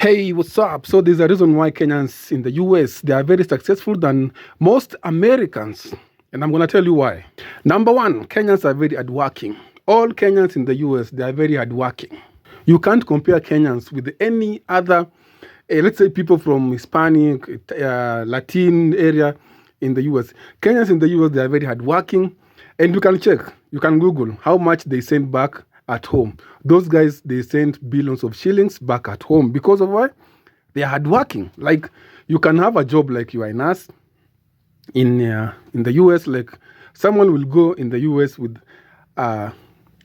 Hey, what's up? So there's a reason why Kenyans in the US they are very successful than most Americans, and I'm gonna tell you why. Number one, Kenyans are very hardworking. All Kenyans in the US they are very hardworking. You can't compare Kenyans with any other, let's say, people from Hispanic, Latin area in the US. Kenyans in the US they are very hardworking, and you can check, you can Google how much they send back at home. Those guys they send billions of shillings back at home because of what? They are hardworking. Like you can have a job like you are a nurse in the US. Like someone will go in the US with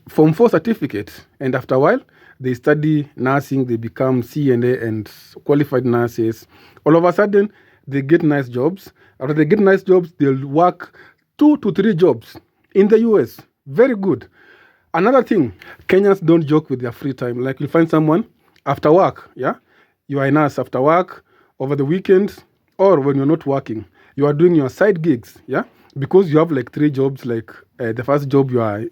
Form 4 certificate, and after a while they study nursing, they become CNA and qualified nurses. All of a sudden they get nice jobs. After they get nice jobs, they'll work 2 to 3 jobs in the US. Very good. Another thing, Kenyans don't joke with their free time. Like you find someone after work, yeah? You are a nurse after work, over the weekends, or when you're not working. You are doing your side gigs, yeah? Because you have like 3 jobs, like the first job you are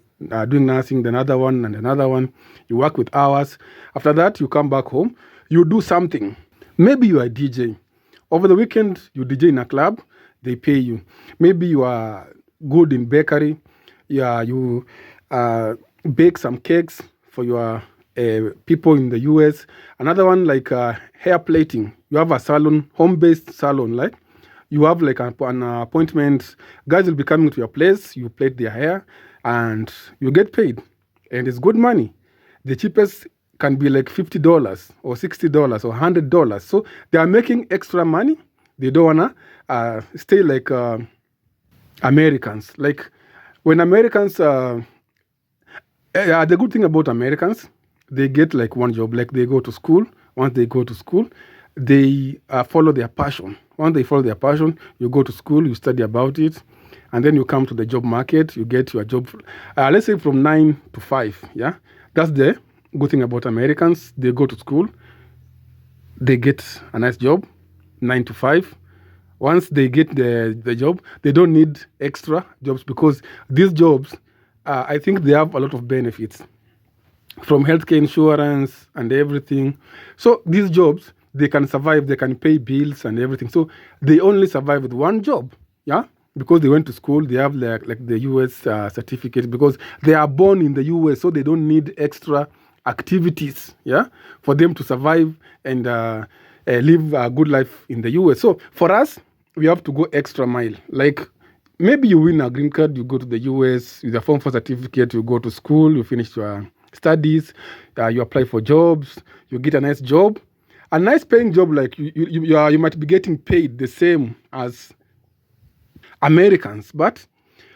doing nursing, then another one and another one. You work with hours. After that, you come back home, you do something. Maybe you are a DJ. Over the weekend, you DJ in a club, they pay you. Maybe you are good in bakery, yeah, you bake some cakes for your people in the US. Another one like hair plating. You have a salon, home-based salon, like you have like an appointment. Guys will be coming to your place. You plait their hair, and you get paid, and it's good money. The cheapest can be like $50 or $60 or $100. So they are making extra money. They don't wanna stay like Americans. Like when Americans. The good thing about Americans, they get like one job. Like they go to school. Once they go to school, they follow their passion. Once they follow their passion, you go to school, you study about it, and then you come to the job market. You get your job. Let's say from 9 to 5. Yeah, that's the good thing about Americans. They go to school, they get a nice job, 9 to 5. Once they get the job, they don't need extra jobs because these jobs. I think they have a lot of benefits from healthcare insurance and everything. So these jobs, they can survive, they can pay bills and everything. So they only survive with one job, yeah? Because they went to school, they have like the US certificate because they are born in the US, so they don't need extra activities, yeah, for them to survive and live a good life in the US. So for us, we have to go extra mile. Like maybe you win a green card, you go to the US with a Form 4 certificate, you go to school, you finish your studies, you apply for jobs, you get a nice job, a nice paying job. Like you might be getting paid the same as Americans, but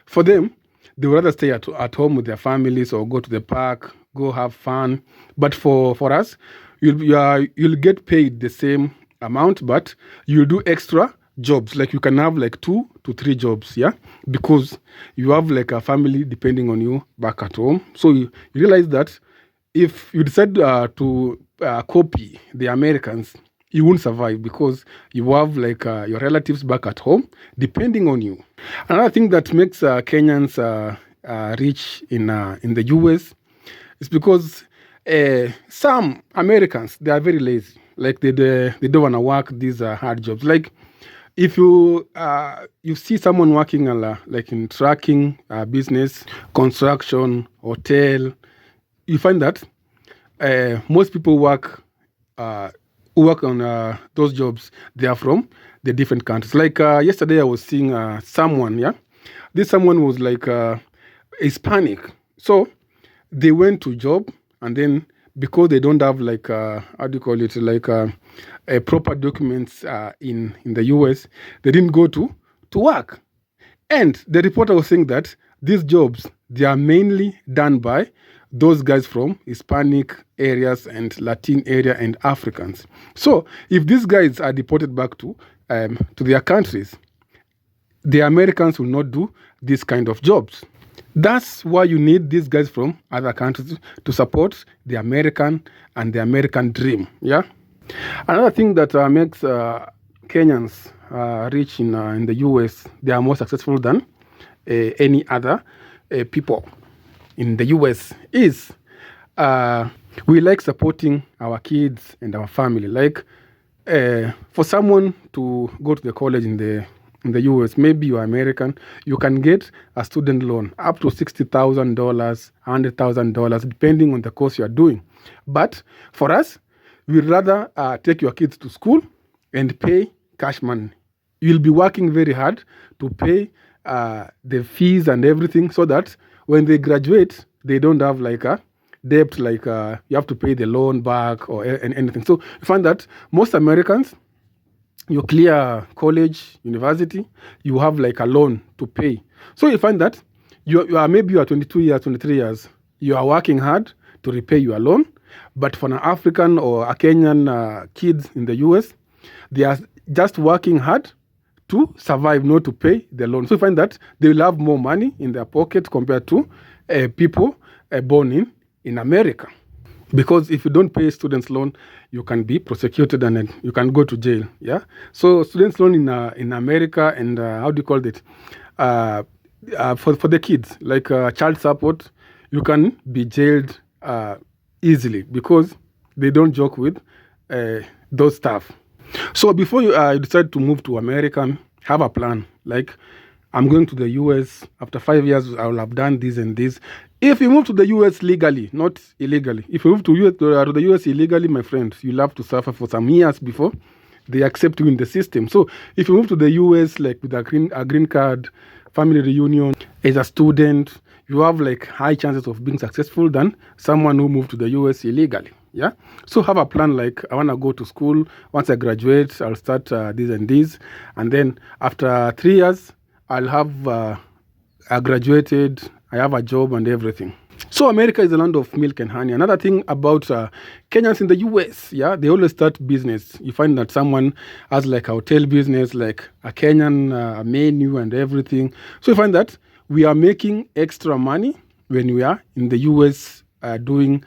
for them, they would rather stay at home with their families or go to the park, go have fun. But for us, you'll get paid the same amount, but you'll do extra jobs. Like you can have like 2 to 3 jobs, yeah, because you have like a family depending on you back at home. So you realize that if you decide to copy the Americans, you won't survive because you have like your relatives back at home depending on you. Another thing that makes Kenyans rich in the US is because some Americans they are very lazy. Like they don't want to work these hard jobs. Like if you see someone working like in trucking business, construction, hotel, you find that most people who work on those jobs, they are from the different countries. Like yesterday, I was seeing someone. Yeah, this someone was like Hispanic, so they went to job, and then because they don't have like how do you call it, like proper documents in the US, they didn't go to work. And the reporter was saying that these jobs they are mainly done by those guys from Hispanic areas and Latin area and Africans. So if these guys are deported back to their countries, the Americans will not do this kind of jobs. That's why you need these guys from other countries to support the American and the American dream. Yeah. Another thing that makes Kenyans rich in the US, they are more successful than any other people in the US is We like supporting our kids and our family. Like for someone to go to the college in the US, maybe you're American, you can get a student loan up to $60,000, $100,000, depending on the course you are doing. But for us, we'd rather take your kids to school and pay cash money. You'll be working very hard to pay the fees and everything so that when they graduate, they don't have like a debt, like you have to pay the loan back or anything. So you find that most Americans, you clear college, university, you have like a loan to pay. So you find that you are maybe you are 22 years, 23 years, you are working hard to repay your loan. But for an African or a Kenyan kids in the US, they are just working hard to survive, not to pay the loan. So you find that they will have more money in their pocket compared to people born in America. Because if you don't pay students' loan, you can be prosecuted and then you can go to jail. Yeah. So students' loan in America and how do you call it? For the kids, like child support, you can be jailed easily because they don't joke with those stuff. So before you decide to move to America, have a plan. Like, I'm going to the US. After 5 years, I will have done this and this. If you move to the US legally, not illegally. If you move to the US illegally, my friend, you'll have to suffer for some years before they accept you in the system. So if you move to the US like with a green card, family reunion, as a student, you have like high chances of being successful than someone who moved to the US illegally. Yeah. So have a plan like, I want to go to school. Once I graduate, I'll start this and this. And then after 3 years, I'll have I graduated, I have a job and everything. So America is a land of milk and honey. Another thing about Kenyans in the US, yeah, they always start business. You find that someone has like a hotel business, like a Kenyan menu and everything. So you find that we are making extra money when we are in the US doing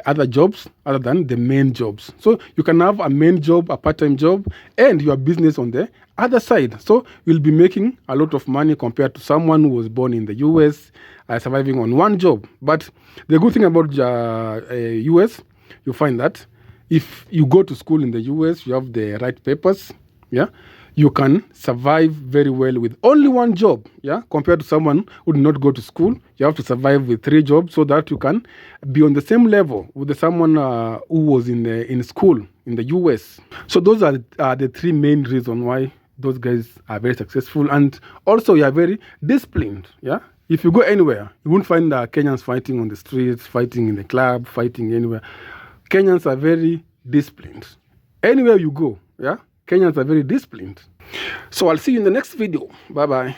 other jobs other than the main jobs. So you can have a main job, a part-time job, and your business on the other side. So you'll be making a lot of money compared to someone who was born in the US, surviving on one job. But the good thing about US, you find that if you go to school in the US, you have the right papers, yeah, you can survive very well with only one job, yeah, compared to someone who did not go to school. You have to survive with 3 jobs so that you can be on the same level with someone who was in school in the US. So those are the 3 main reasons why those guys are very successful, and also you are very disciplined, yeah. If you go anywhere, you won't find Kenyans fighting on the streets, fighting in the club, fighting anywhere. Kenyans are very disciplined. Anywhere you go, yeah, Kenyans are very disciplined. So I'll see you in the next video. Bye-bye.